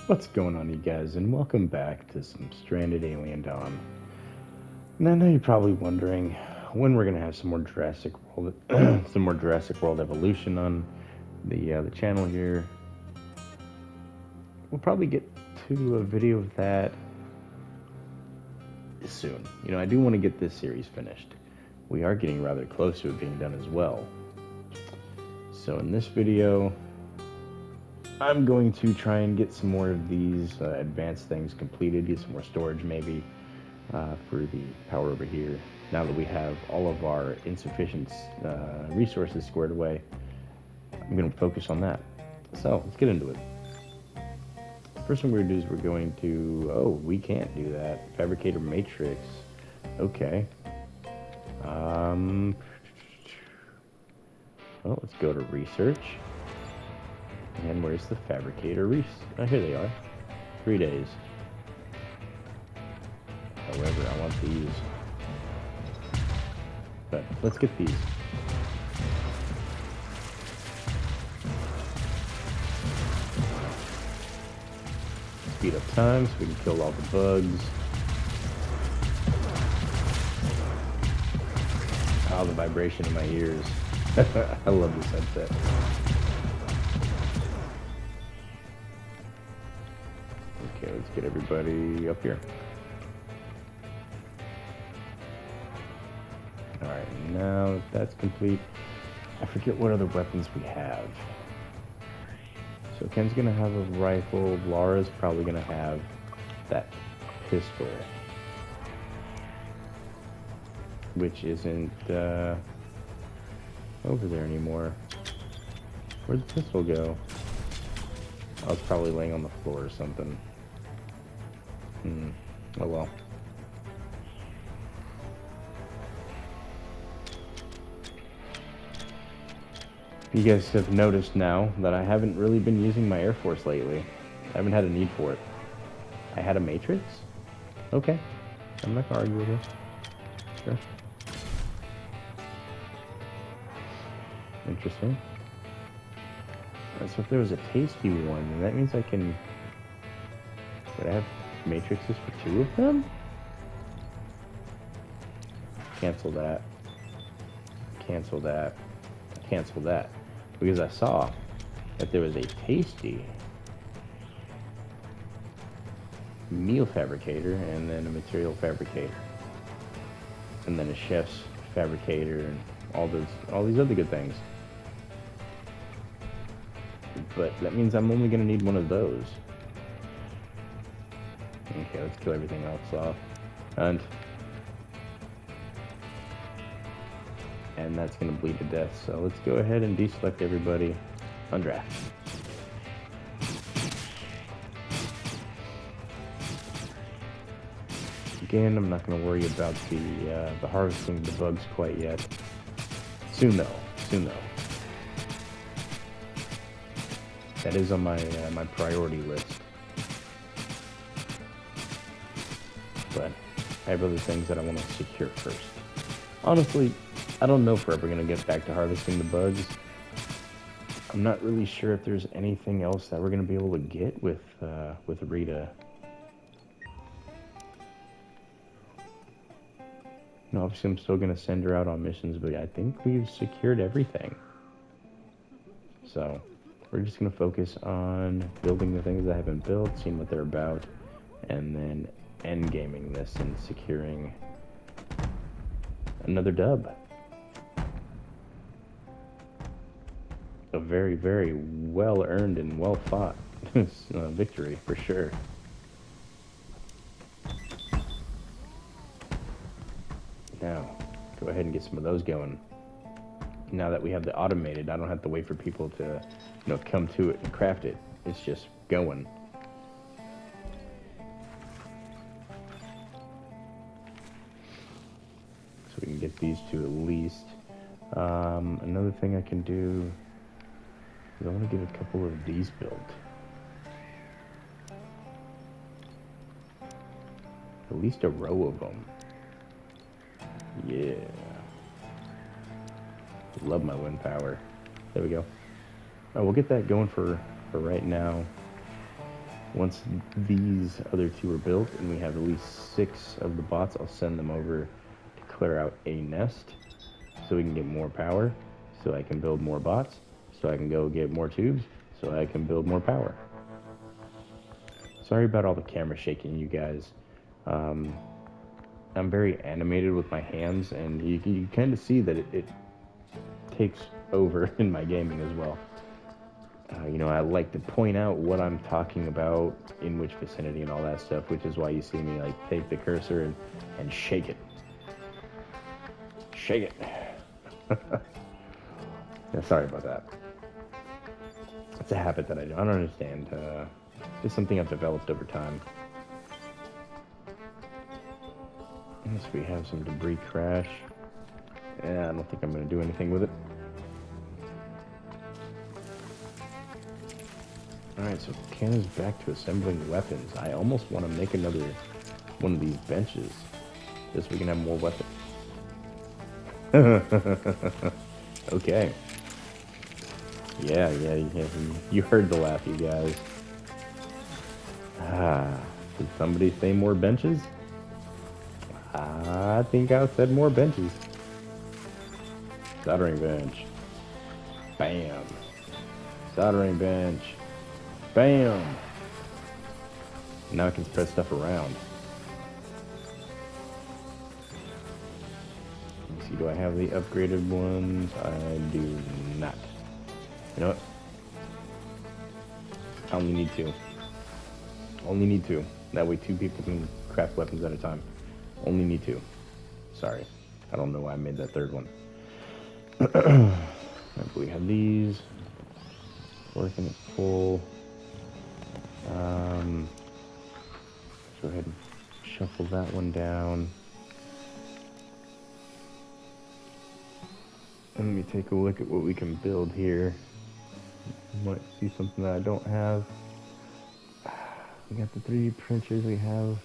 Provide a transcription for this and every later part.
What's going on, you guys, and welcome back to some Stranded Alien Dawn. And I know you're probably wondering when we're gonna have some more Jurassic World, some more Jurassic World evolution on the channel here. We'll probably get to a video of that soon. I do want to get this series finished. We are getting rather close to it being done as well. So in this video, I'm going to try and get some more of these advanced things completed, get some more storage maybe for the power over here. Now that we have all of our insufficient resources squared away, I'm going to focus on that. So let's get into it. First thing we're going to do is we're going to, oh, we can't do that. Fabricator matrix. Okay. Well, let's go to research. And where's the fabricator Oh, here they are. 3 days. However, I want these. But let's get these. Speed up time so we can kill all the bugs. Oh, the vibration in my ears. I love this headset. Okay, let's get everybody up here. Alright, now that that's complete, I forget what other weapons we have. So Ken's gonna have a rifle, Laura's probably gonna have that pistol. Which isn't over there anymore. Where'd the pistol go? Oh, it's probably laying on the floor or something. Oh well. You guys have noticed now that I haven't really been using my Air Force lately. I haven't had a need for it. I had a Matrix? Okay. I'm not gonna argue with you. Sure. Interesting. So if there was a tasty one, that means I can... Would I have matrices for 2 of them? Cancel that. Cancel that. Cancel that. Because I saw that there was a tasty meal fabricator and then a material fabricator. And then a chef's fabricator and all these other good things. But that means I'm only going to need one of those. Okay, let's kill everything else off. And that's going to bleed to death. So let's go ahead and deselect everybody on draft. Again, I'm not going to worry about the harvesting the bugs quite yet. Soon though. That is on my my priority list. But I have other things that I want to secure first. Honestly, I don't know if we're ever going to get back to harvesting the bugs. I'm not really sure if there's anything else that we're going to be able to get with Rita. No, obviously I'm still going to send her out on missions, but I think we've secured everything. So we're just going to focus on building the things that haven't built, seeing what they're about, and then endgaming this and securing another dub. A very, very well earned and well fought victory for sure. Now, go ahead and get some of those going. Now that we have the automated, I don't have to wait for people to, come to it and craft it. It's just going. So we can get these two at least. Another thing I can do is I want to get a couple of these built. At least a row of them. Yeah. Love my wind power. There we go. Oh, we'll get that going for right now. Once these other two are built and we have at least 6 of the bots, I'll send them over to clear out a nest so we can get more power, so I can build more bots, so I can go get more tubes, so I can build more power. Sorry about all the camera shaking, you guys. I'm very animated with my hands, and you kind of see that it takes over in my gaming as well. You know, I like to point out what I'm talking about in which vicinity and all that stuff, which is why you see me like take the cursor and shake it. Shake it. Yeah, sorry about that. It's a habit that I don't understand. Just something I've developed over time. Unless we have some debris crash. Yeah, I don't think I'm going to do anything with it. Alright, so Ken is back to assembling weapons. I almost want to make another one of these benches, just so we can have more weapons. Okay. Yeah, you heard the laugh, you guys. Did somebody say more benches? I think I said more benches. Soldering bench. Bam. Soldering bench. Bam! Now I can spread stuff around. Let me see, do I have the upgraded ones? I do not. You know what? I only need 2. Only need 2. That way 2 people can craft weapons at a time. Only need 2. Sorry. I don't know why I made that 3rd one. We have these. Working at full. Go ahead and shuffle that one down. And let me take a look at what we can build here. You might see something that I don't have. We got the 3D printers, we have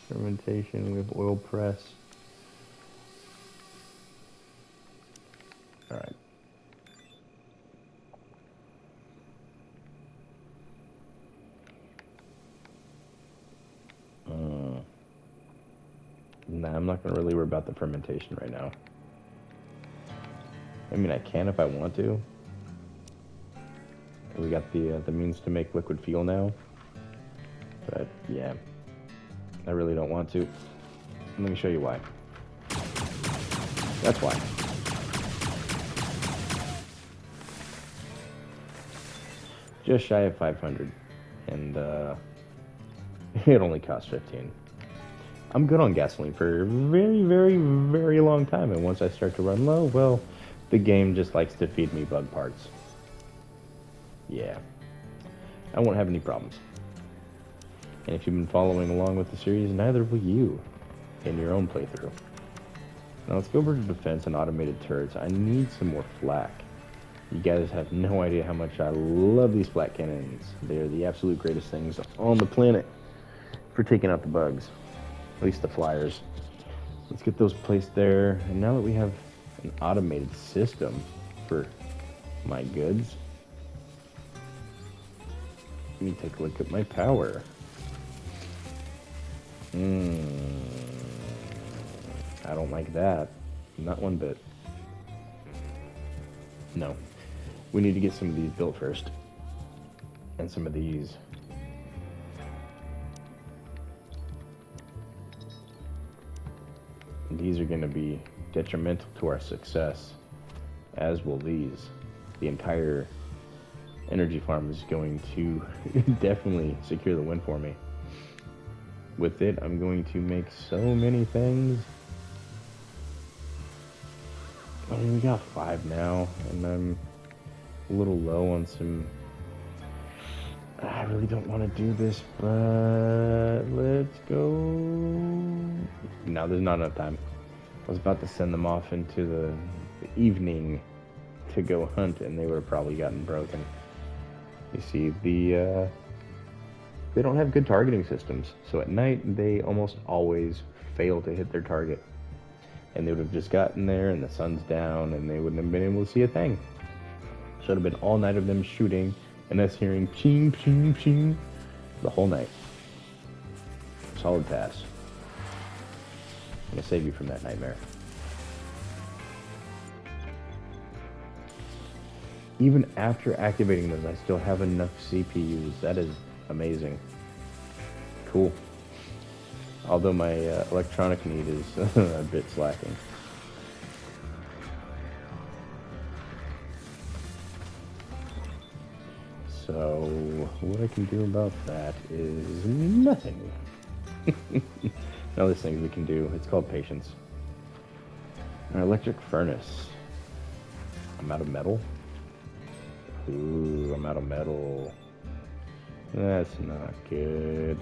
fermentation, we have oil press. Alright. Nah, I'm not going to really worry about the fermentation right now. I mean, I can if I want to. We got the means to make liquid fuel now. But, yeah. I really don't want to. Let me show you why. That's why. Just shy of 500. And, it only costs 15. I'm good on gasoline for a very, very, very long time, and once I start to run low, well, the game just likes to feed me bug parts. Yeah. I won't have any problems. And if you've been following along with the series, neither will you in your own playthrough. Now let's go over to defense and automated turrets. I need some more flak. You guys have no idea how much I love these flak cannons. They're the absolute greatest things on the planet for taking out the bugs. At least the flyers. Let's get those placed there. And now that we have an automated system for my goods, let me take a look at my power. I don't like that. Not one bit. No. We need to get some of these built first. And some of these. These are going to be detrimental to our success, as will these. The entire energy farm is going to definitely secure the win for me. With it, I'm going to make so many things. I mean, we got 5 now, and I'm a little low on some... I really don't want to do this, but let's go. No, there's not enough time. I was about to send them off into the evening to go hunt, and they would have probably gotten broken. You see, they don't have good targeting systems, so at night they almost always fail to hit their target. And they would have just gotten there, and the sun's down, and they wouldn't have been able to see a thing. So it would have been all night of them shooting, and us hearing ching, ching, ching. the whole night. Solid pass. I'm gonna save you from that nightmare. Even after activating those, I still have enough CPUs. That is amazing. Cool. Although my electronic need is a bit slacking. So, what I can do about that is nothing. Now there's things we can do. It's called patience. An electric furnace. I'm out of metal. Ooh, I'm out of metal. That's not good.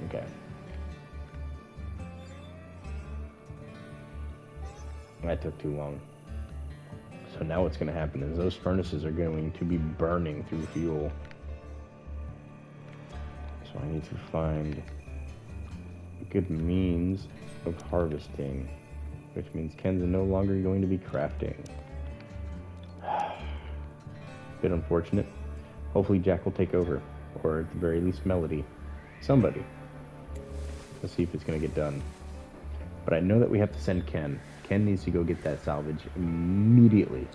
Okay. That took too long. So now what's going to happen is those furnaces are going to be burning through fuel. So I need to find a good means of harvesting, which means Ken's no longer going to be crafting. Bit unfortunate. Hopefully Jack will take over, or at the very least Melody. Somebody. Let's see if it's going to get done. But I know that we have to send Ken. Ken needs to go get that salvage immediately.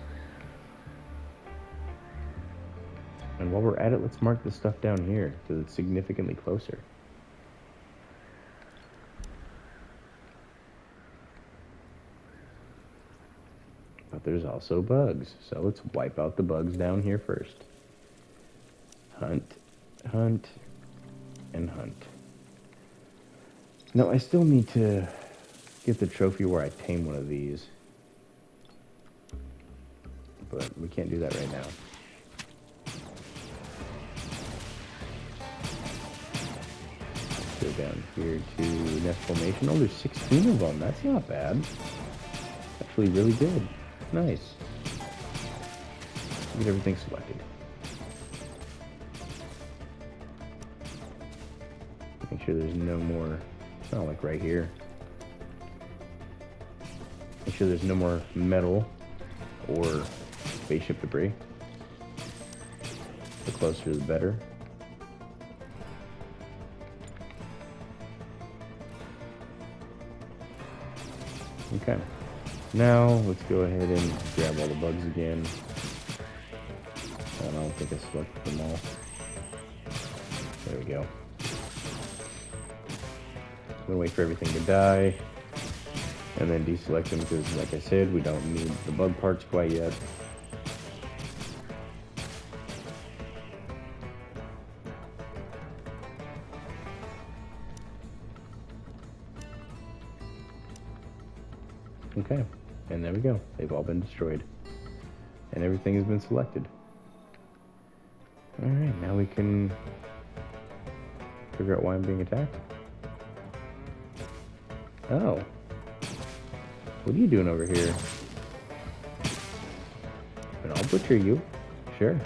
And while we're at it, let's mark the stuff down here, because it's significantly closer. But there's also bugs, so let's wipe out the bugs down here first. Hunt, hunt, and hunt. No, I still need to get the trophy where I tame one of these. But we can't do that right now. Go down here to nest formation. Oh, there's 16 of them. That's not bad. Actually really good. Nice. Get everything selected. Make sure there's no more, it's not like right here. Make sure there's no more metal or spaceship debris. The closer the better. Okay. Now let's go ahead and grab all the bugs again. I don't think I selected them all. There we go. I'm gonna wait for everything to die and then deselect them because, like I said, we don't need the bug parts quite yet. Okay, and there we go. They've all been destroyed. And everything has been selected. Alright, now we can figure out why I'm being attacked. Oh. What are you doing over here? And I'll butcher you. Sure.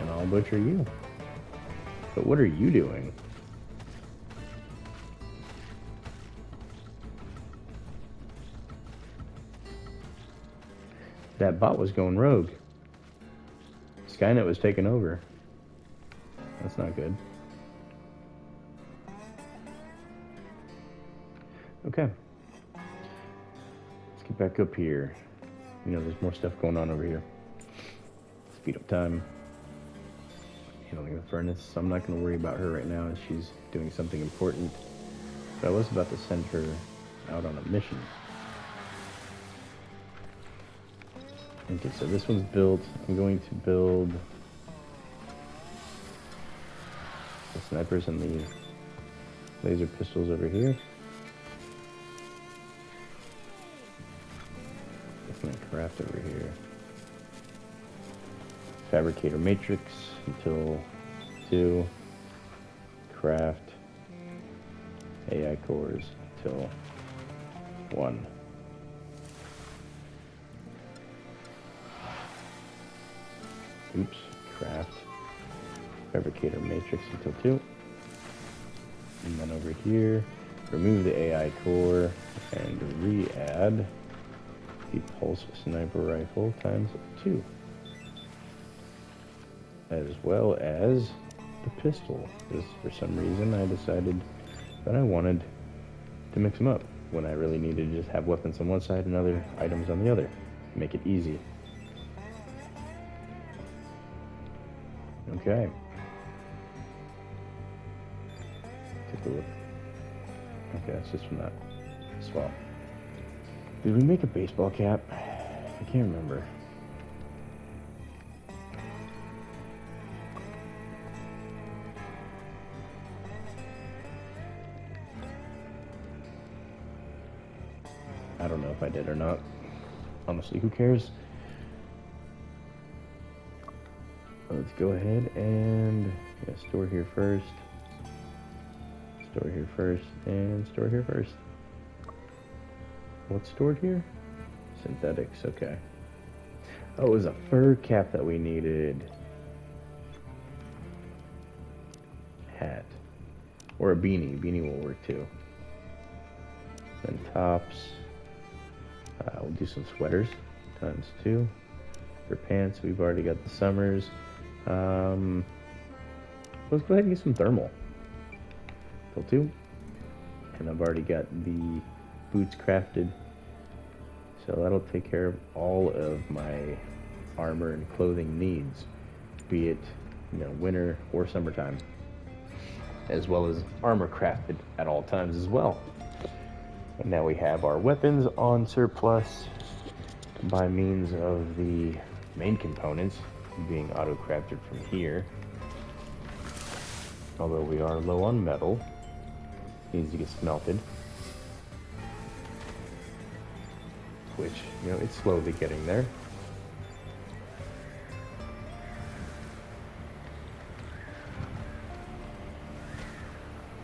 And I'll butcher you. But what are you doing? That bot was going rogue. Skynet was taking over. That's not good. Okay. Let's get back up here. You know, there's more stuff going on over here. Speed up time. Handling the furnace. I'm not going to worry about her right now as she's doing something important. But I was about to send her out on a mission. Okay, so this one's built. I'm going to build the snipers and the laser pistols over here. That's going to craft over here. Fabricator matrix until 2. Craft AI cores until 1. Oops, craft fabricator matrix until 2. And then over here, remove the AI core, and re-add the pulse sniper rifle times 2, as well as the pistol, because for some reason I decided that I wanted to mix them up when I really needed to just have weapons on one side and other items on the other. Make it easy. Okay. Take a look. Okay, that's just from that swap. Did we make a baseball cap? I can't remember. I don't know if I did or not. Honestly, who cares? Let's go ahead and store here first. Store here first, and store here first. What's stored here? Synthetics, okay. Oh, it was a fur cap that we needed. Hat. Or a beanie. Beanie will work too. Then tops. We'll do some sweaters times 2. For pants, we've already got the summers. Let's go ahead and get some thermal. Fill 2. And I've already got the boots crafted. So that'll take care of all of my armor and clothing needs, be it, winter or summertime, as well as armor crafted at all times as well. And now we have our weapons on surplus by means of the main components being auto-crafted from here. Although we are low on metal, needs to get smelted. Which, it's slowly getting there.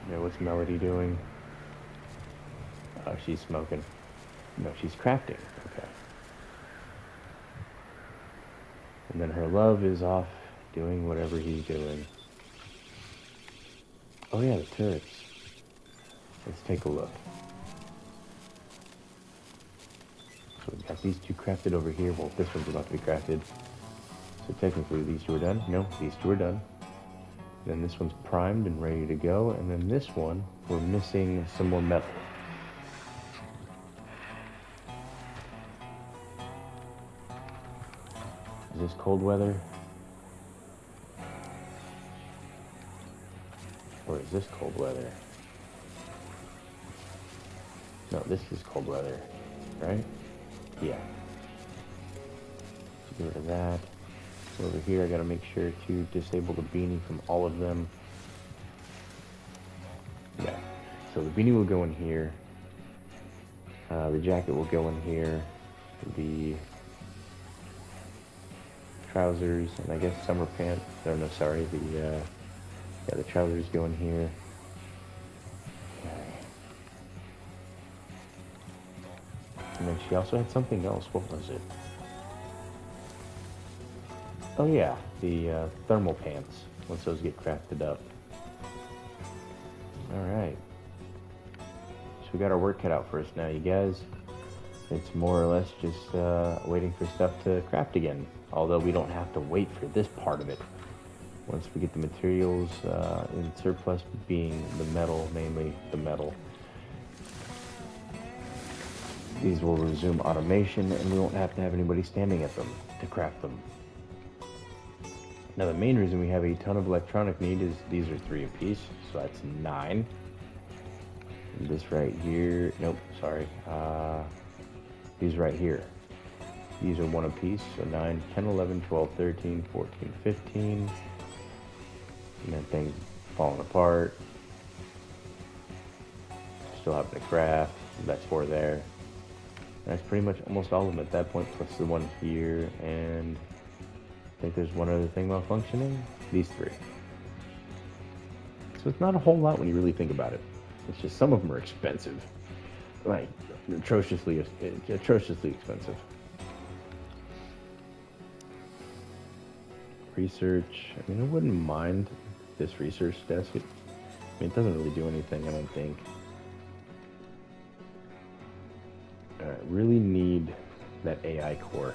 What's Melody doing? Oh, she's smoking. No, she's crafting. Okay. And then her love is off doing whatever he's doing. Oh yeah, the turrets. Let's take a look. So we've got these 2 crafted over here. Well, this one's about to be crafted. So technically these 2 are done. No, these 2 are done. Then this one's primed and ready to go. And then this one, we're missing some more metal. Is this cold weather? Or is this cold weather? No, this is cold weather, right? Yeah. Let's get rid of that. Over here, I gotta make sure to disable the beanie from all of them. Yeah. So the beanie will go in here. The jacket will go in here. The trousers, and I guess summer pants. Oh no, sorry. The trousers go in here. And then she also had something else. What was it? Oh yeah, the thermal pants, once those get crafted up. Alright. So we got our work cut out for us now, you guys. It's more or less just waiting for stuff to craft again. Although we don't have to wait for this part of it. Once we get the materials in surplus, being the metal, mainly the metal, these will resume automation and we won't have to have anybody standing at them to craft them. Now the main reason we have a ton of electronic need is these are 3 apiece, so that's 9. And this right here, nope, sorry. These right here. These are 1 apiece, so 9, 10, 11, 12, 13, 14, 15. And then things falling apart. Still having to craft, that's 4 there. And that's pretty much almost all of them at that point, plus the 1 here, and I think there's 1 other thing malfunctioning. These 3. So it's not a whole lot when you really think about it. It's just some of them are expensive. Like, atrociously expensive. Research. I mean, I wouldn't mind this research desk. It doesn't really do anything, I don't think. Really need that AI core.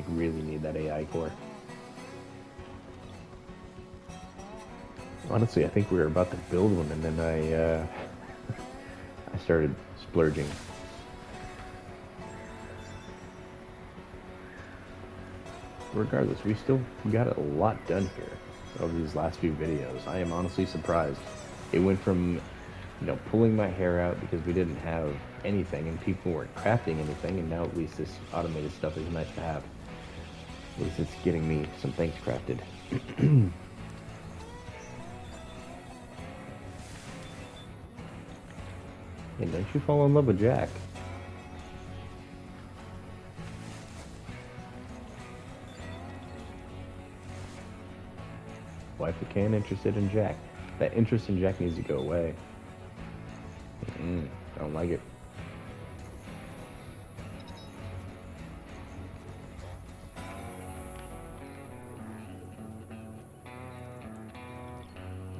Really need that AI core. Honestly, I think we were about to build one, and then I started splurging. Regardless, we still got a lot done here over these last few videos. I am honestly surprised. It went from, pulling my hair out because we didn't have anything and people weren't crafting anything, and now at least this automated stuff is nice to have. At least it's getting me some things crafted. And don't you fall in love with Jack? Wife again interested in Jack. That interest in Jack needs to go away. I don't like it.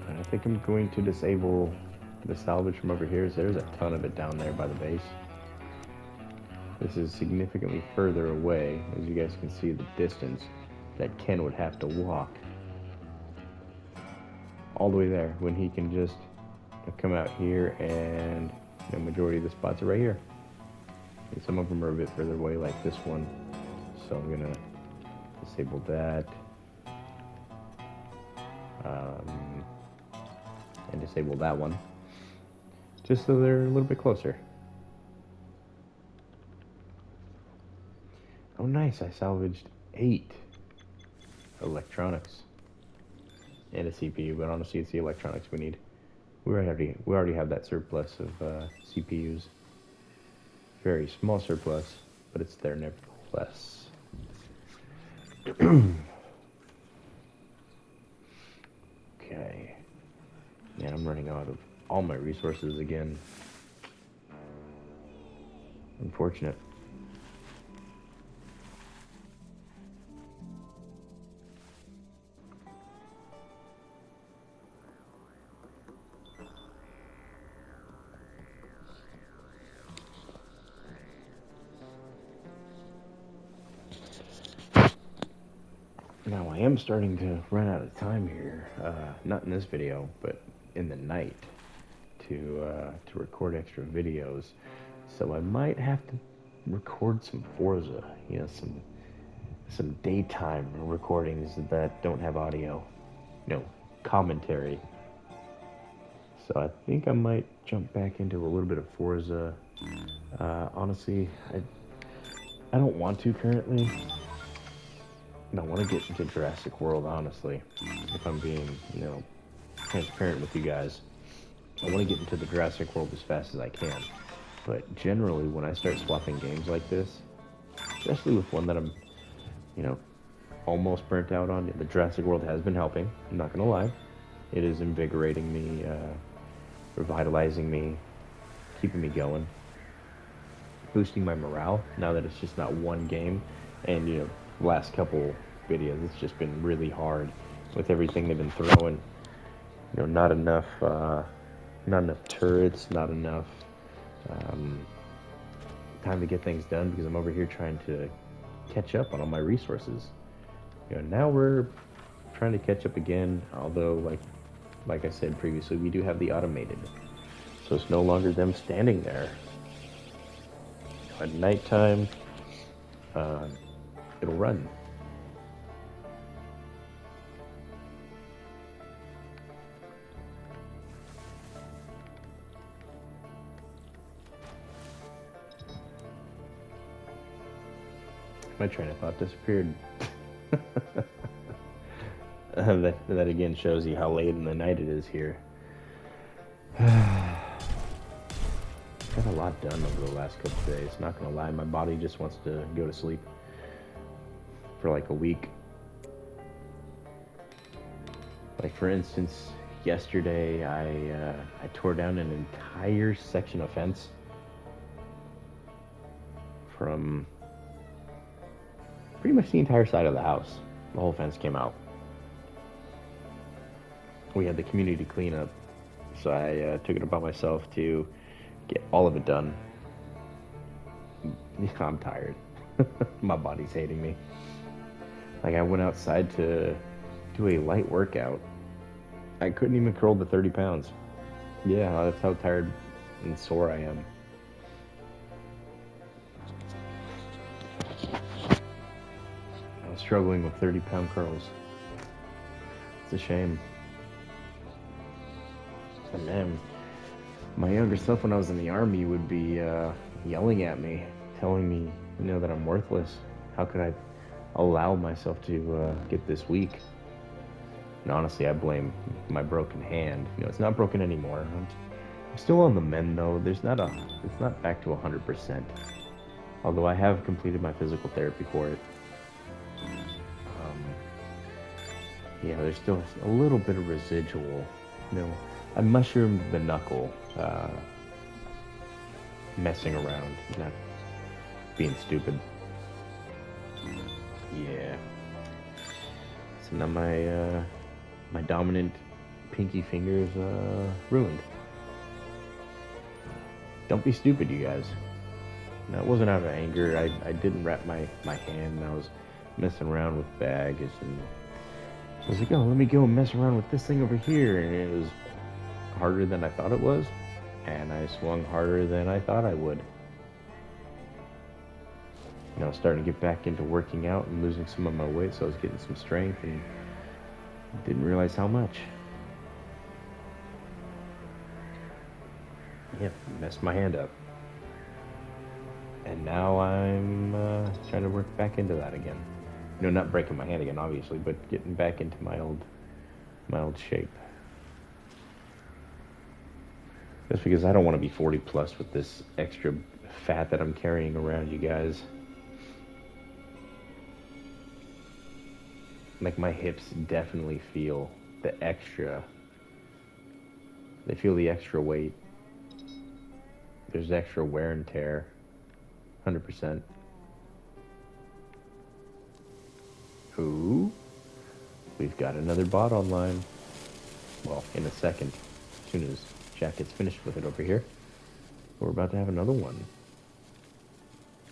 I think I'm going to disable the salvage from over here. There's a ton of it down there by the base. This is significantly further away, as you guys can see the distance that Ken would have to walk all the way there when he can just come out here, and the majority of the spots are right here. And some of them are a bit further away, like this one. So I'm gonna disable that. And disable that one, just so they're a little bit closer. Oh nice, I salvaged 8 electronics and a CPU, but honestly it's the electronics we need. We already have that surplus of CPUs. Very small surplus, but it's there nevertheless. Okay. Man, I'm running out of all my resources again. Unfortunate. Now I am starting to run out of time here. Not in this video, but in the night to record extra videos. So I might have to record some Forza, some daytime recordings that don't have audio, commentary. So I think I might jump back into a little bit of Forza. Honestly, I don't want to currently. I want to get into Jurassic World, honestly, if I'm being, transparent with you guys. I want to get into the Jurassic World as fast as I can. But generally, when I start swapping games like this, especially with one that I'm, almost burnt out on, the Jurassic World has been helping. I'm not going to lie. It is invigorating me, revitalizing me, keeping me going, boosting my morale now that it's just not one game. And, last couple videos, it's just been really hard with everything they've been throwing. Not enough turrets, not enough time to get things done because I'm over here trying to catch up on all my resources. Now we're trying to catch up again, although like I said previously, we do have the automated, so it's no longer them standing there. At nighttime, it'll run. My train of thought disappeared. That again shows you how late in the night it is here. Got a lot done over the last couple of days. Not gonna lie, my body just wants to go to sleep for like a week. Like for instance, yesterday I tore down an entire section of fence from pretty much the entire side of the house. The whole fence came out. We had the community cleanup, so I took it upon myself to get all of it done. Yeah, I'm tired. My body's hating me. Like, I went outside to do a light workout. I couldn't even curl the 30 pounds. Yeah, that's how tired and sore I am. I was struggling with 30-pound curls. It's a shame. And man, my younger self when I was in the army would be yelling at me, telling me, that I'm worthless. How could I allow myself to get this weak? And honestly, I blame my broken hand. It's not broken anymore. I'm still on the mend though. It's not back to 100%. Although I have completed my physical therapy for it. There's still a little bit of residual. I mushroomed the knuckle, messing around, not being stupid. Yeah. So now my dominant pinky finger is ruined. Don't be stupid, you guys. No, it wasn't out of anger. I didn't wrap my hand, and I was messing around with bags, and I was like, oh, let me go mess around with this thing over here, and it was harder than I thought it was, and I swung harder than I thought I would. Starting to get back into working out and losing some of my weight, so I was getting some strength, and didn't realize how much. Yeah, messed my hand up. And now I'm trying to work back into that again. Not breaking my hand again, obviously, but getting back into my old shape. Just because I don't want to be 40 plus with this extra fat that I'm carrying around, you guys. Like, my hips definitely feel the extra. They feel the extra weight. There's extra wear and tear. 100%. Ooh. We've got another bot online. Well, in a second. As soon as Jack gets finished with it over here. We're about to have another one.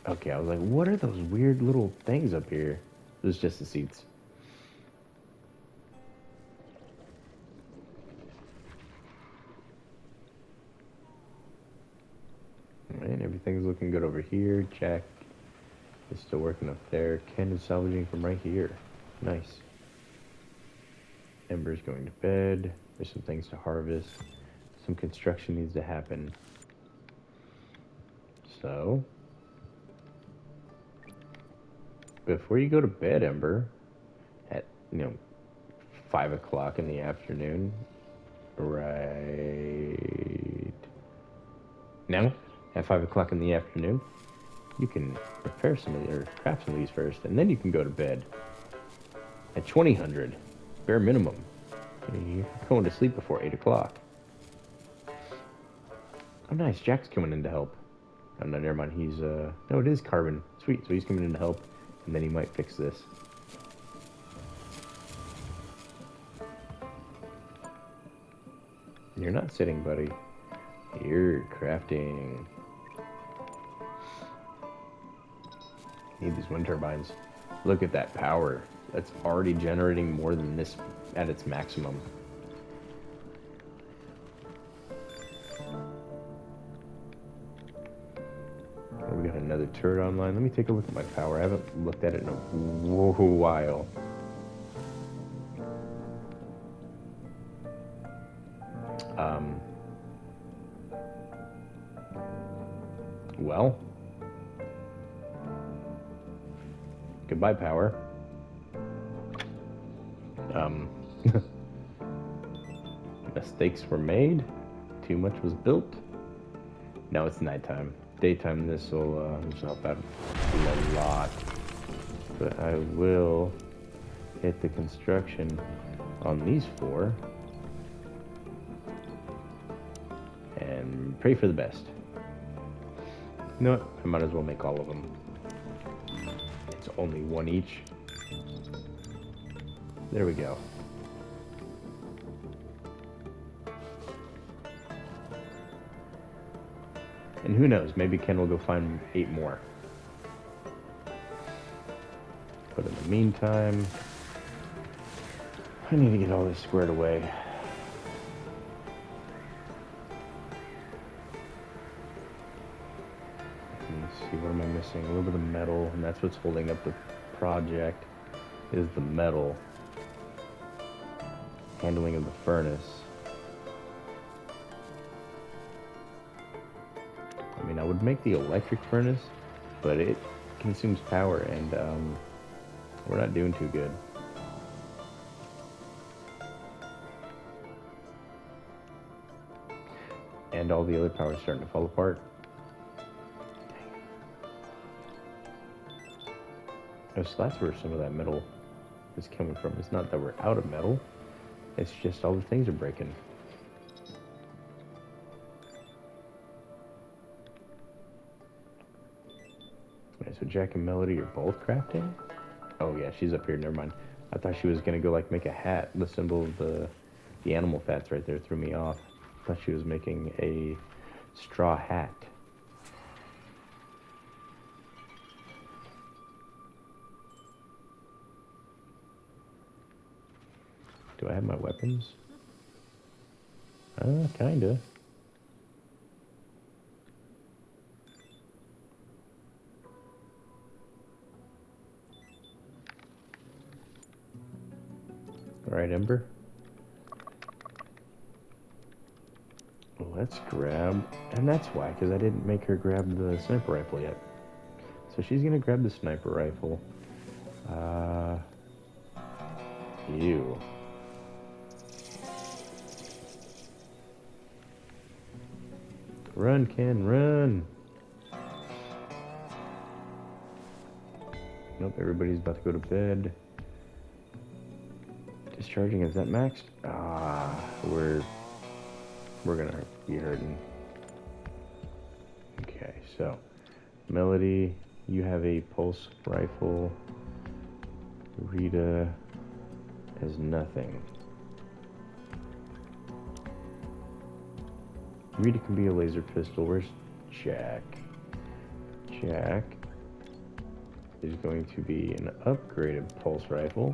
Okay, I was like, what are those weird little things up here? It was just the seats. Alright, everything's looking good over here. Jack is still working up there. Ken is salvaging from right here. Nice. Ember's going to bed. There's some things to harvest. Some construction needs to happen. So, before you go to bed, Ember, at 5 o'clock in the afternoon, right now, at 5 o'clock in the afternoon, you can prepare some of or craft some of these first, and then you can go to bed at 2000, bare minimum. You're going to sleep before 8 o'clock. Oh, nice. Jack's coming in to help. Oh, no, never mind. He's, no, it is Carbon. Sweet. So he's coming in to help, and then he might fix this. You're not sitting, buddy. You're crafting. Need these wind turbines. Look at that power. That's already generating more than this at its maximum. We got another turret online. Let me take a look at my power. I haven't looked at it in a while. Well, goodbye, power. Mistakes were made. Too much was built. Now it's nighttime. Daytime, this will help out a lot. But I will hit the construction on these 4 and pray for the best. You know what? I might as well make all of them. It's only 1 each. There we go. And who knows, maybe Ken will go find 8 more. But in the meantime, I need to get all this squared away. Let's see, what am I missing? A little bit of metal, and that's what's holding up the project, is the metal. Handling of the furnace. I mean, I would make the electric furnace, but it consumes power, and we're not doing too good. And all the other power is starting to fall apart. Oh, so that's where some of that metal is coming from. It's not that we're out of metal, it's just all the things are breaking. Okay, so Jack and Melody are both crafting? Oh yeah, she's up here, never mind. I thought she was gonna go like make a hat. The symbol of the animal fats right there threw me off. I thought she was making a straw hat. Do I have my weapons? Kinda. Alright, Ember. Let's grab... And that's why, because I didn't make her grab the sniper rifle yet. So she's gonna grab the sniper rifle. You. Run, Ken, run! Nope, everybody's about to go to bed. Discharging, is that maxed? We're gonna be hurting. Okay, so Melody, you have a pulse rifle. Rita has nothing. Rita can be a laser pistol. Where's Jack? Jack is going to be an upgraded pulse rifle.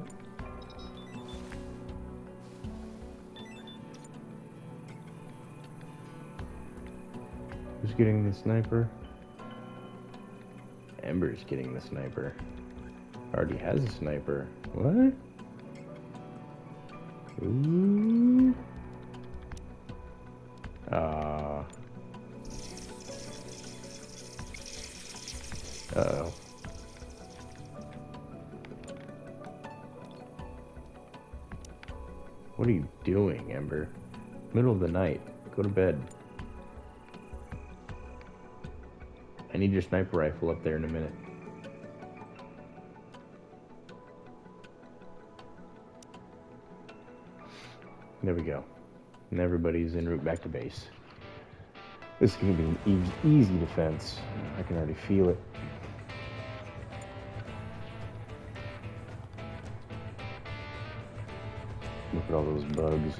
Who's getting the sniper? Ember's getting the sniper. Already has a sniper. What? Ooh. Uh-oh. What are you doing, Ember? Middle of the night. Go to bed. I need your sniper rifle up there in a minute. There we go. And everybody's en route back to base. This is going to be an easy defense. I can already feel it. Look at all those bugs.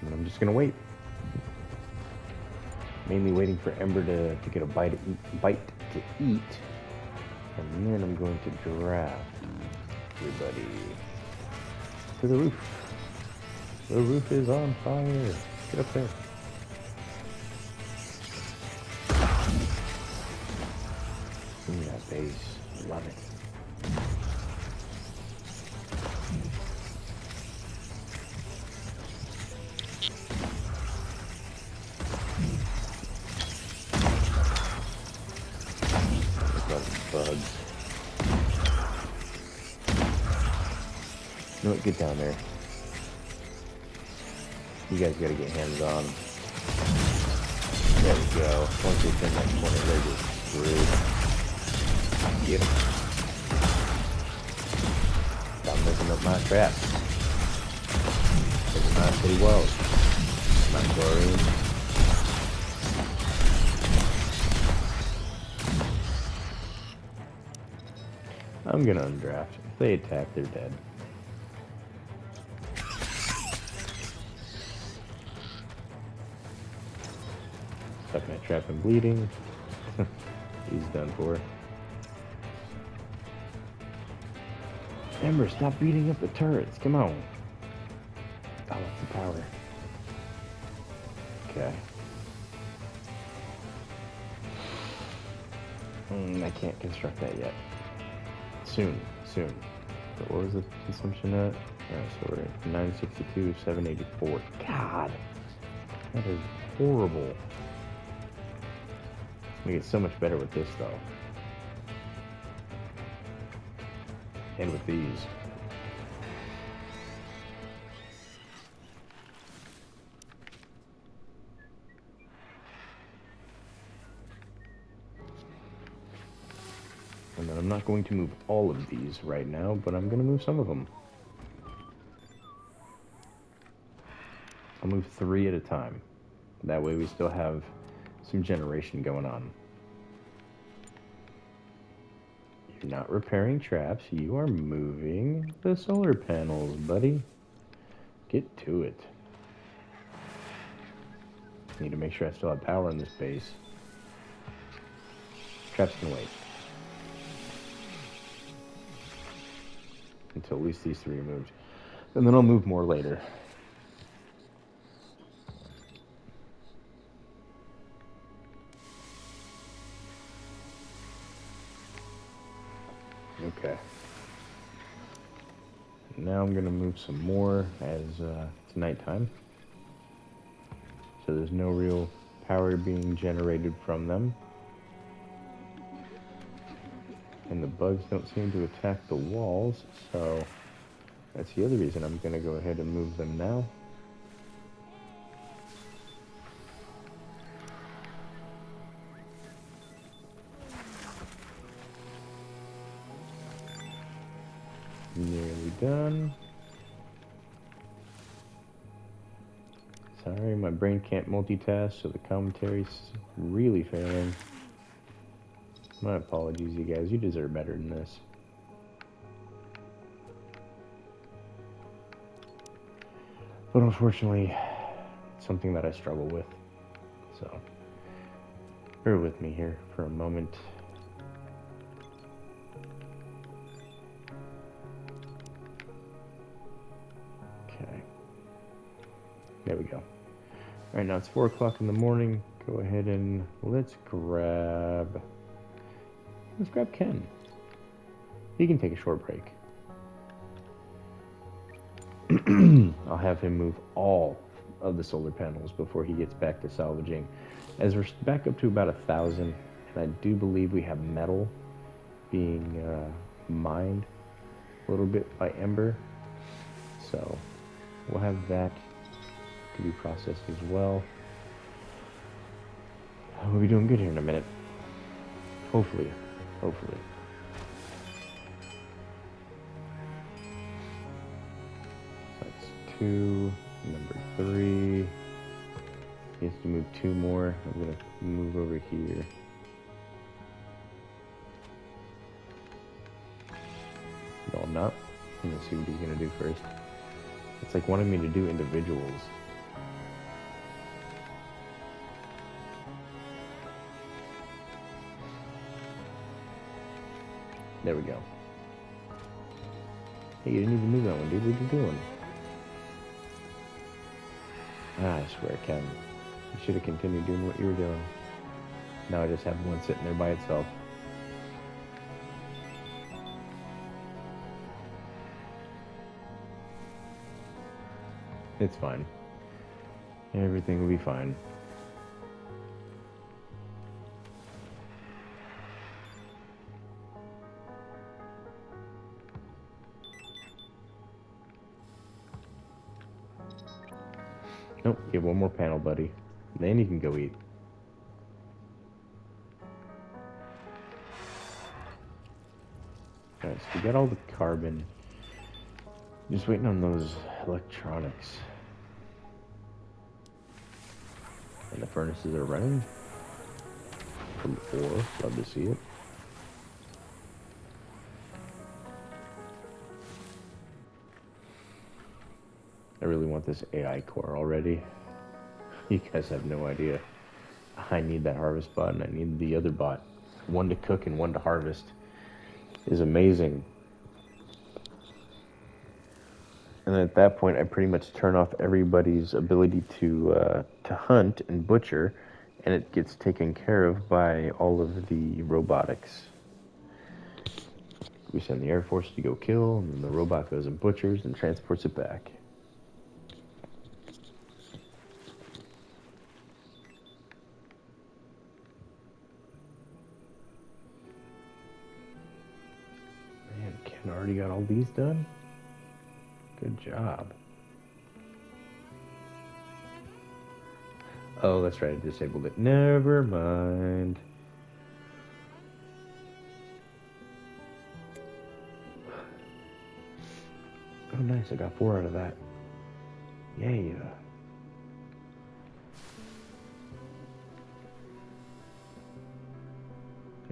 And I'm just gonna wait. Mainly waiting for Ember to get a bite to eat. And then I'm going to draft everybody to the roof. The roof is on fire. Get up there. Ooh, that base. Love it. Bugs. You know what? Get down there. You guys gotta get hands on. There we go. Once they turn that corner, they're just screwed. Get them. Stop messing up my traps. It's a nice pretty world. My chlorine. I'm gonna undraft. If they attack, they're dead. Stuck in a trap and bleeding. He's done for. Ember, stop beating up the turrets. Come on. Oh, that's the power. Okay. I can't construct that yet. Soon. So what was the consumption at? So we're at 962, 784. God, that is horrible. We get so much better with this though. And with these. And then I'm not going to move all of these right now, but I'm going to move some of them. I'll move 3 at a time. That way we still have some generation going on. You're not repairing traps. You are moving the solar panels, buddy. Get to it. Need to make sure I still have power in this base. Traps can wait. Until at least these 3 are moved. And then I'll move more later. Okay. Now I'm going to move some more as it's nighttime. So there's no real power being generated from them. And the bugs don't seem to attack the walls, so that's the other reason I'm going to go ahead and move them now. Nearly done. Sorry, my brain can't multitask, so the commentary's really failing. My apologies, you guys. You deserve better than this. But unfortunately, it's something that I struggle with. So, bear with me here for a moment. Okay. There we go. Alright, now it's 4 o'clock in the morning. Go ahead and let's grab Ken. He can take a short break. I'll have him move all of the solar panels before he gets back to salvaging. As we're back up to about 1,000, and I do believe we have metal being mined a little bit by Ember. So we'll have that to be processed as well. We'll be doing good here in a minute. Hopefully. That's 2, number 3. He has to move 2 more. I'm gonna move over here. No, I'm not. I'm gonna see what he's gonna do first. It's like wanting me to do individuals. There we go. Hey, you didn't even move that one, dude. What are you doing? I swear, Ken. You should have continued doing what you were doing. Now I just have one sitting there by itself. It's fine. Everything will be fine. Nope, you have one more panel, buddy. Then you can go eat. Alright, so we got all the carbon. Just waiting on those electronics. And the furnaces are running. From 4, love to see it. really want this AI core already. You guys have no idea. I need that harvest bot and I need the other bot. One to cook and one to harvest is amazing. And at that point, I pretty much turn off everybody's ability to hunt and butcher, and it gets taken care of by all of the robotics. We send the Air Force to go kill, and then the robot goes and butchers and transports it back. Man, Ken already got all these done? Good job. Oh, that's right, I disabled it. Never mind. Oh, nice, I got 4 out of that. Yay.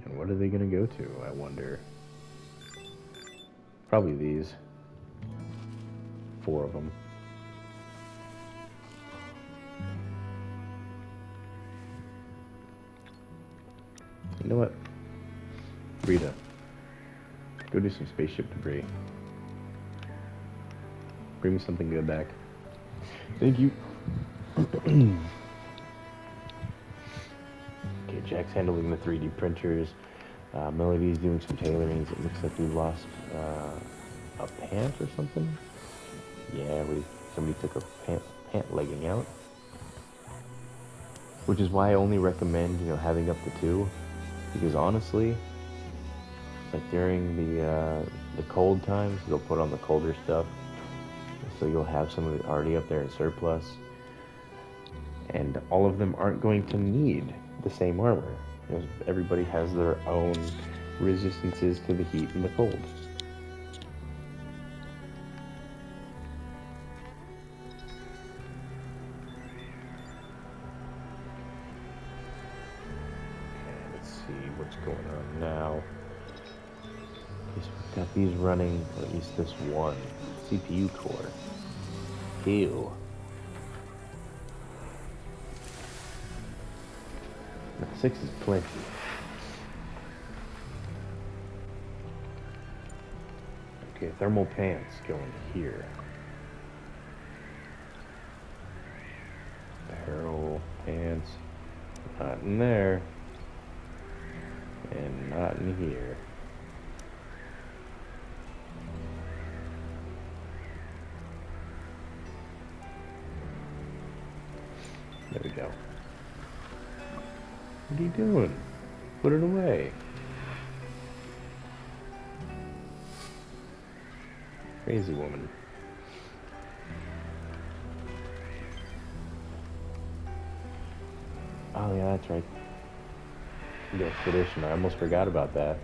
And what are they gonna go to, I wonder? Probably these. 4 of them. You know what? Rita, go do some spaceship debris. Bring me something good back. Thank you. Okay, Jack's handling the 3D printers. Melody's doing some tailorings. It looks like we lost a pant or something. Yeah, somebody took a pant legging out. Which is why I only recommend, having up to 2. Because honestly, like during the cold times, they'll put on the colder stuff. So you'll have some of it already up there in surplus. And all of them aren't going to need the same armor. Everybody has their own resistances to the heat and the cold. Okay, let's see what's going on now. Okay, so we've got these running, or at least this one CPU core. Ew. 6 is plenty. Okay, thermal pants going here. Apparel, pants, not in there. And not in here. There we go. What are you doing? Put it away. Crazy woman. Oh yeah, that's right. The expedition. I almost forgot about that.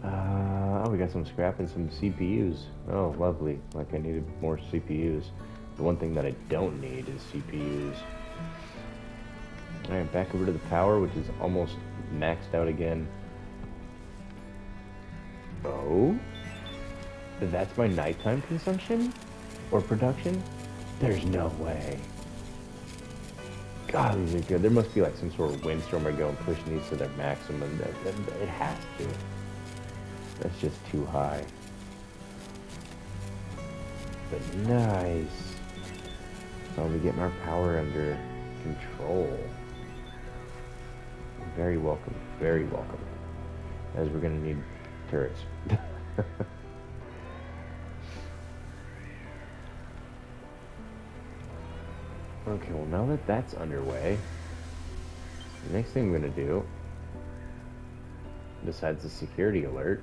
Oh, we got some scrap and some CPUs. Oh, lovely. Like I needed more CPUs. The one thing that I don't need is CPUs. Alright, back over to the power, which is almost maxed out again. Oh? That's my nighttime consumption? Or production? There's no way. God, these are good. There must be like some sort of windstorm or going pushing these to their maximum. It has to. That's just too high. But nice. Finally getting our power under control. Very welcome. Very welcome. As we're going to need turrets. Okay, well now that that's underway, the next thing I'm going to do, besides the security alert,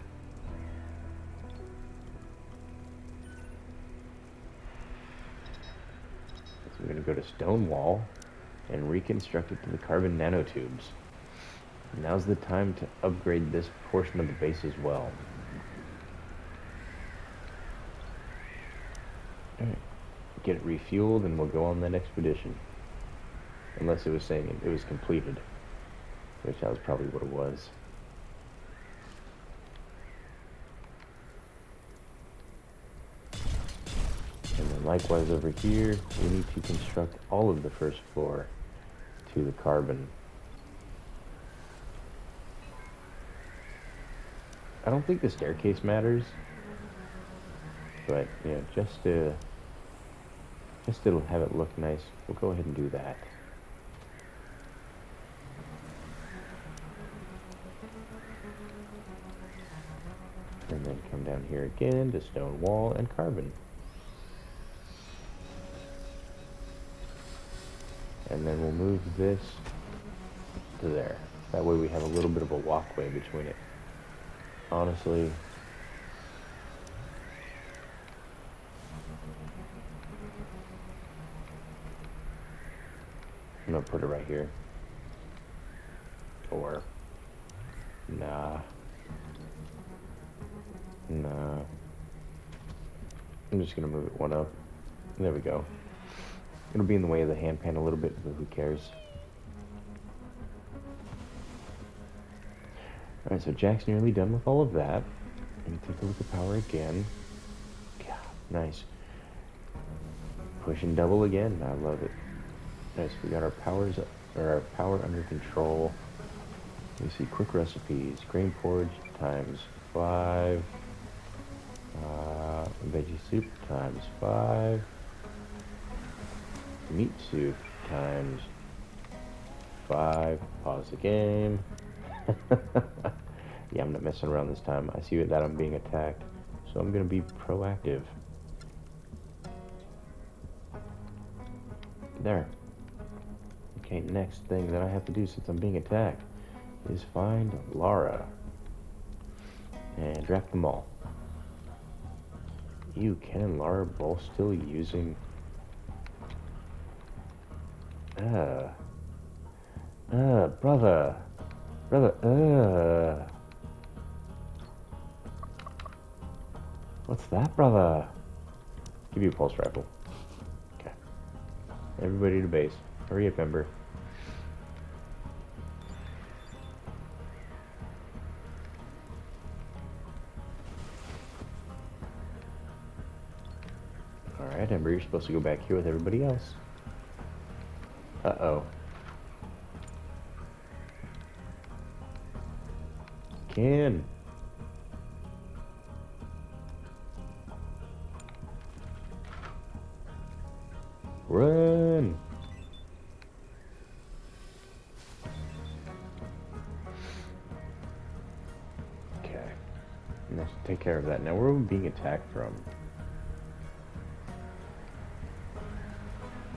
is I'm going to go to Stonewall and reconstruct it to the carbon nanotubes. Now's the time to upgrade this portion of the base as well. Alright. Get it refueled and we'll go on that expedition. Unless it was saying it was completed. Which that was probably what it was. And likewise over here, we need to construct all of the first floor to the carbon. I don't think the staircase matters, but you know, just to have it look nice, we'll go ahead and do that. And then come down here again to stone wall and carbon. And then we'll move this to there. That way we have a little bit of a walkway between it. Honestly, I'm gonna put it right here. Or, nah. I'm just gonna move it one up. There we go. It'll be in the way of the hand pan a little bit, but who cares? Alright, so Jack's nearly done with all of that. Let me take a look at power again. God, nice. Push and double again. I love it. Nice, we got our power under control. Let me see, quick recipes. Grain porridge times 5. Veggie soup times 5. Meat soup times 5. Pause the game. Yeah, I'm not messing around this time. I see that I'm being attacked, so I'm gonna be proactive. There. Okay, next thing that I have to do since I'm being attacked is find Lara and draft them all. You, Ken and Lara both still using brother. What's that, brother? Give you a pulse rifle. Okay. Everybody to base. Hurry up, Ember. Alright, Ember, you're supposed to go back here with everybody else. Uh-oh. Ken. Run. Okay. Let's take care of that. Now, where are we being attacked from?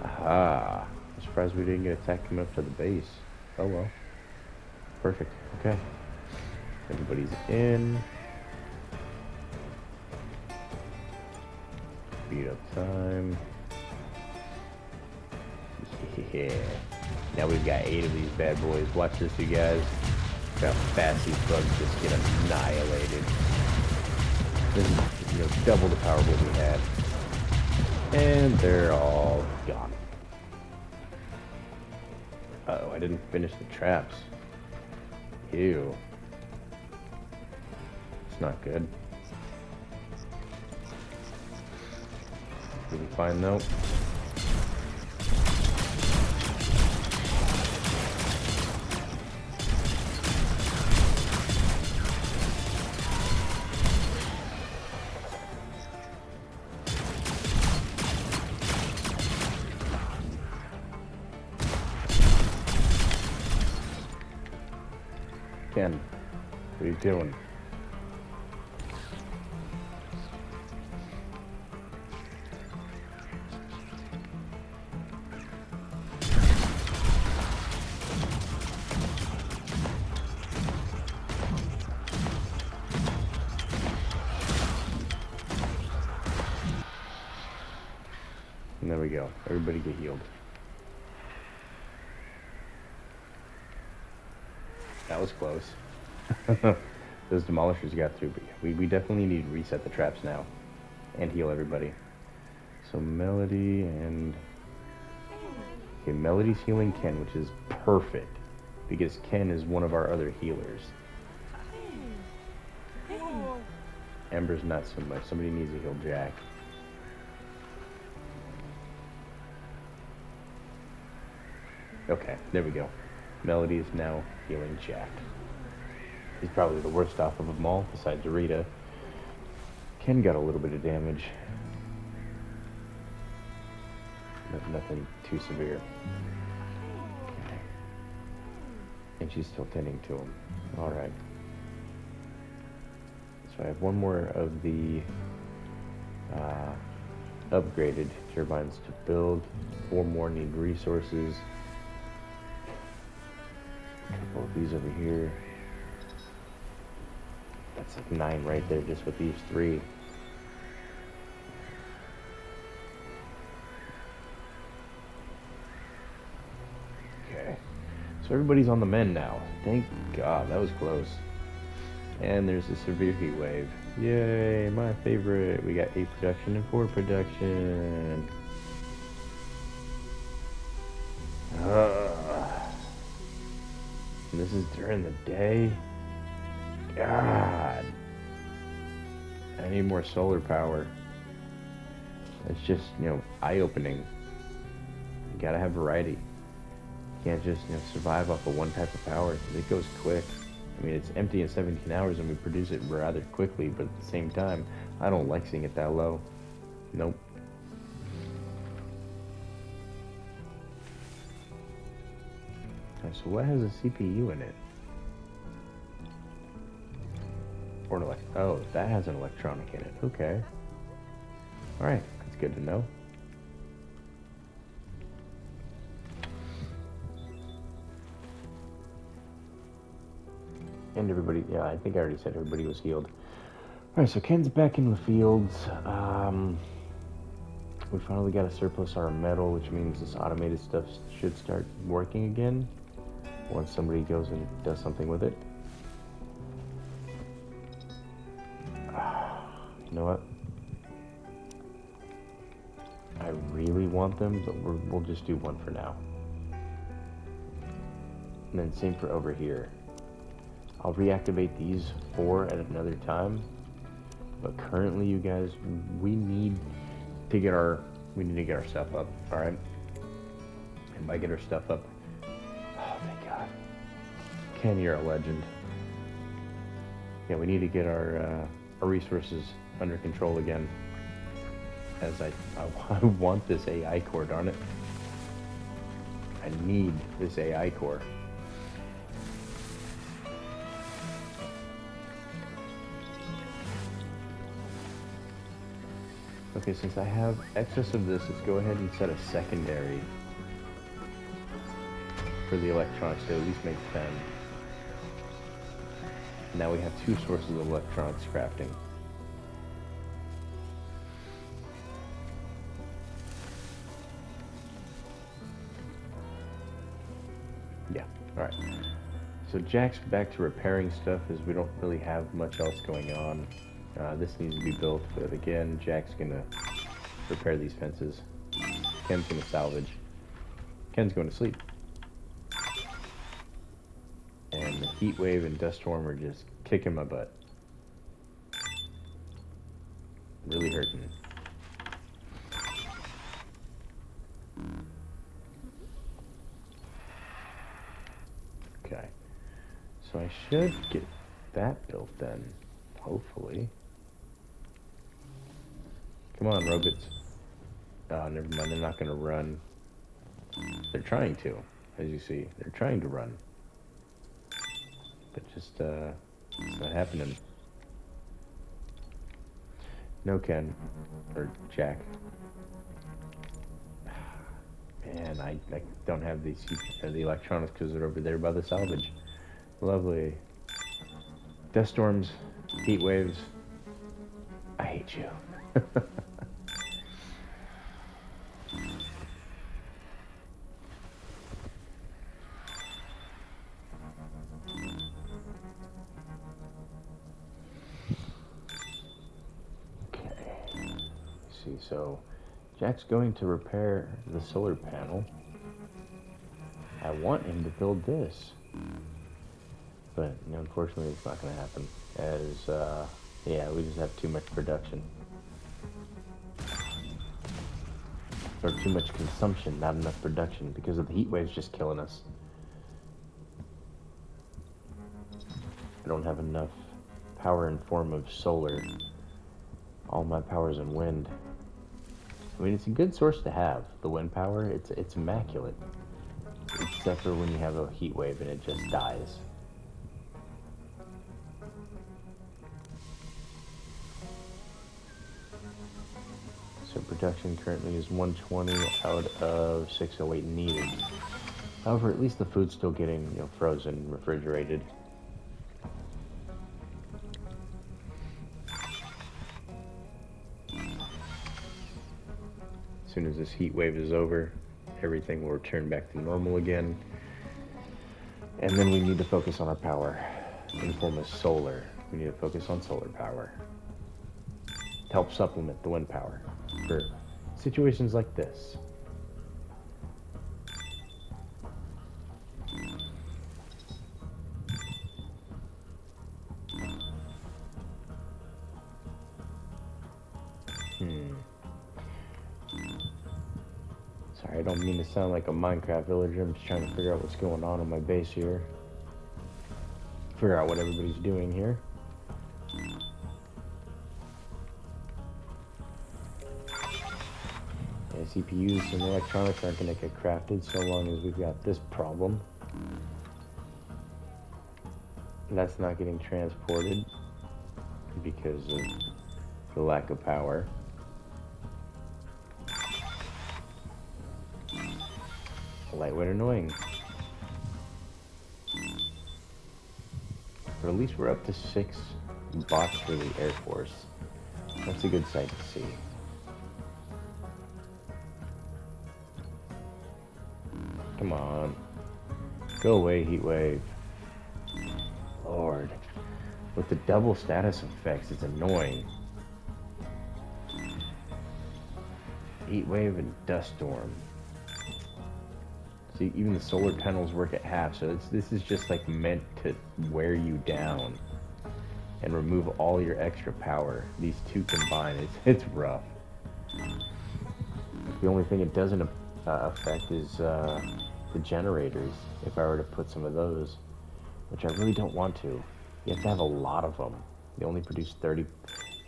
Aha. I'm surprised we didn't get attacked coming up to the base. Oh well. Perfect. Okay. Everybody's in. Speed up time. Yeah. Now we've got 8 of these bad boys. Watch this, you guys. Look how fast these bugs just get annihilated. This is, you know, double the power of what we had. And they're all gone. Uh-oh, I didn't finish the traps. Ew. It's not good. We'll be fine though. Ken, what are you doing? And there we go. Everybody get healed. That was close. Those demolishers got through, but yeah, we definitely need to reset the traps now and heal everybody. So Melody and... Okay, Melody's healing Ken, which is perfect because Ken is one of our other healers. Ember's not so much. Somebody needs to heal Jack. Okay, there we go. Melody is now healing Jack. He's probably the worst off of them all, besides Rita. Ken got a little bit of damage. But nothing too severe. Okay. And she's still tending to him. Alright. So I have one more of the upgraded turbines to build. 4 more need resources. A couple of these over here. That's like 9 right there just with these 3. Okay. So everybody's on the mend now. Thank God, that was close. And there's a severe heat wave. Yay, my favorite. We got 8 production and 4 production. And this is during the day? God. I need more solar power. It's just, eye-opening. You gotta have variety. You can't just, survive off of one type of power. It goes quick. I mean, it's empty in 17 hours and we produce it rather quickly, but at the same time, I don't like seeing it that low. Nope. Okay, so what has a CPU in it? Or an oh, that has an electronic in it. Okay. Alright, that's good to know. And everybody, yeah, I think I already said everybody was healed. Alright, so Ken's back in the fields. We finally got a surplus our metal, which means this automated stuff should start working again once somebody goes and does something with it. You know what? I really want them, but we'll just do one for now. And then same for over here. I'll reactivate these 4 at another time. But currently, you guys, we need to get our stuff up. All right. And by get our stuff up, oh thank God, Ken, you're a legend. Yeah, we need to get our resources under control again. As I want this AI core, darn it. I need this AI core. Okay, since I have excess of this, let's go ahead and set a secondary for the electronics to at least make 10. Now we have 2 sources of electronics crafting. Yeah, alright. So Jack's back to repairing stuff as we don't really have much else going on. This needs to be built, but again, Jack's gonna repair these fences. Ken's gonna salvage. Ken's going to sleep. And the heat wave and dust storm are just kicking my butt. Really hurting. Okay. So I should get that built then, hopefully. Come on, robots. Oh, never mind, they're not gonna run. They're trying to, as you see. They're trying to run. But just, it's not happening. No, Ken. Or Jack. Man, I don't have the electronics because they're over there by the salvage. Lovely. Dust storms, heat waves. I hate you. See, so Jack's going to repair the solar panel. I want him to build this, but unfortunately it's not going to happen as yeah, we just have too much production. Or too much consumption, not enough production, because of the heat waves just killing us. I don't have enough power in form of solar. All my power's in wind. I mean, it's a good source to have, the wind power. It's immaculate. Except for when you have a heat wave and it just dies. So production currently is 120 out of 608 needed. However, at least the food's still getting, frozen, refrigerated. As soon as this heat wave is over, everything will return back to normal again. And then we need to focus on our power in the form of solar. We need to focus on solar power to help supplement the wind power for situations like this. Sorry, I don't mean to sound like a Minecraft villager. I'm just trying to figure out what's going on my base here. Figure out what everybody's doing here. Yeah, CPUs and electronics aren't going to get crafted so long as we've got this problem. That's not getting transported because of the lack of power. Lightweight annoying. But at least we're up to 6 bots for the Air Force. That's a good sight to see. Come on. Go away, heat wave. Lord. With the double status effects, it's annoying. Heat wave and dust storm. See, even the solar panels work at half, so this is just like meant to wear you down and remove all your extra power. These two combined, it's rough. The only thing it doesn't affect is the generators. If I were to put some of those, which I really don't want to. You have to have a lot of them. They only produce 30,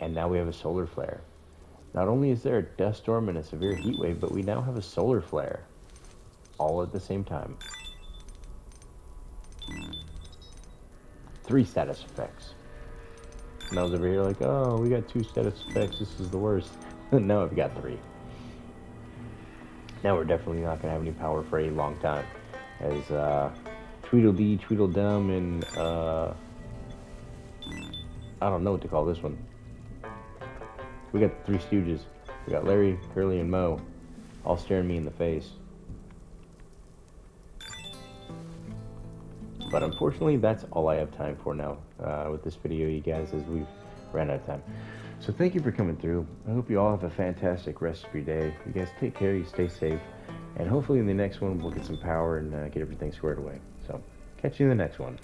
and now we have a solar flare. Not only is there a dust storm and a severe heat wave, but we now have a solar flare. All at the same time. 3 status effects. And I was over here like, oh, we got 2 status effects, this is the worst. Now I've got 3. Now we're definitely not going to have any power for a long time. As Tweedledee, Tweedledum, and I don't know what to call this one. We got the 3 Stooges. We got Larry, Curly, and Moe all staring me in the face. But unfortunately, that's all I have time for now with this video, you guys, as we've ran out of time. So thank you for coming through. I hope you all have a fantastic rest of your day. You guys take care, you stay safe, and hopefully in the next one we'll get some power and get everything squared away. So catch you in the next one.